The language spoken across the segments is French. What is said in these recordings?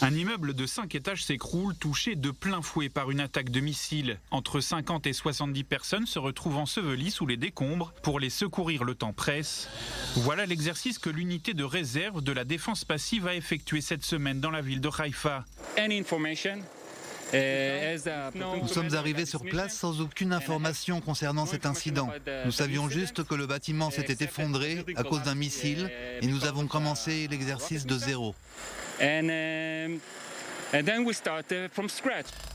Un immeuble de 5 étages s'écroule, touché de plein fouet par une attaque de missiles. Entre 50 et 70 personnes se retrouvent ensevelies sous les décombres. Pour les secourir, le temps presse. Voilà l'exercice que l'unité de réserve de la défense passive a effectué cette semaine dans la ville de Haïfa. Nous sommes arrivés sur place sans aucune information concernant cet incident. Nous savions juste que le bâtiment s'était effondré à cause d'un missile et nous avons commencé l'exercice de zéro.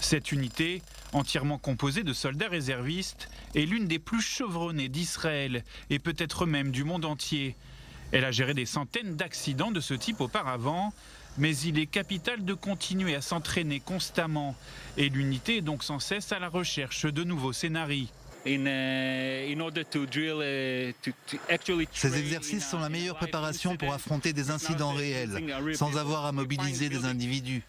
Cette unité, entièrement composée de soldats réservistes, est l'une des plus chevronnées d'Israël et peut-être même du monde entier. Elle a géré des centaines d'accidents de ce type auparavant, mais il est capital de continuer à s'entraîner constamment et l'unité est donc sans cesse à la recherche de nouveaux scénarios. Ces exercices sont la meilleure préparation pour affronter des incidents réels, sans avoir à mobiliser des individus.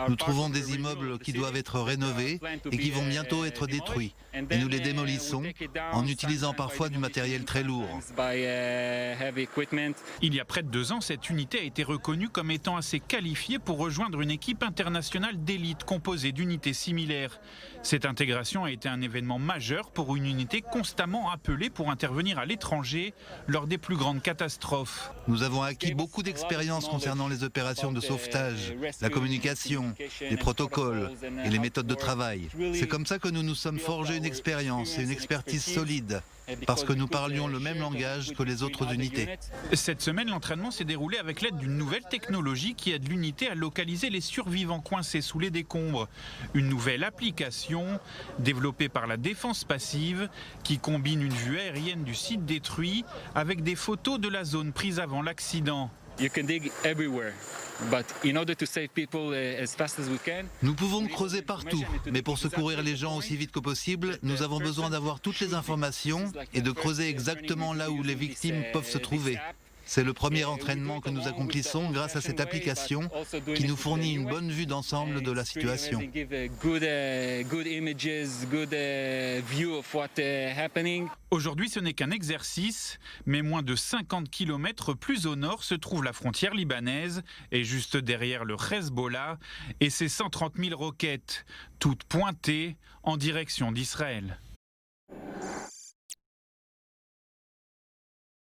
Nous trouvons des immeubles qui doivent être rénovés et qui vont bientôt être détruits. Et nous les démolissons en utilisant parfois du matériel très lourd. Il y a près de 2 ans, cette unité a été reconnue comme étant assez qualifiée pour rejoindre une équipe internationale d'élite composée d'unités similaires. Cette intégration a été un événement majeur pour une unité constamment appelée pour intervenir à l'étranger lors des plus grandes catastrophes. Nous avons acquis beaucoup d'expérience concernant les opérations de sauvetage, la communication, les protocoles et les méthodes de travail. C'est comme ça que nous nous sommes forgés une expérience et une expertise solide, parce que nous parlions le même langage que les autres unités. Cette semaine, l'entraînement s'est déroulé avec l'aide d'une nouvelle technologie qui aide l'unité à localiser les survivants coincés sous les décombres. Une nouvelle application développée par la défense passive qui combine une vue aérienne du site détruit avec des photos de la zone prise avant l'accident. Nous pouvons creuser partout, mais pour secourir les gens aussi vite que possible, nous avons besoin d'avoir toutes les informations et de creuser exactement là où les victimes peuvent se trouver. C'est le premier entraînement que nous accomplissons grâce à cette application qui nous fournit une bonne vue d'ensemble de la situation. Aujourd'hui, ce n'est qu'un exercice, mais moins de 50 km plus au nord se trouve la frontière libanaise et juste derrière le Hezbollah et ses 130 000 roquettes, toutes pointées en direction d'Israël.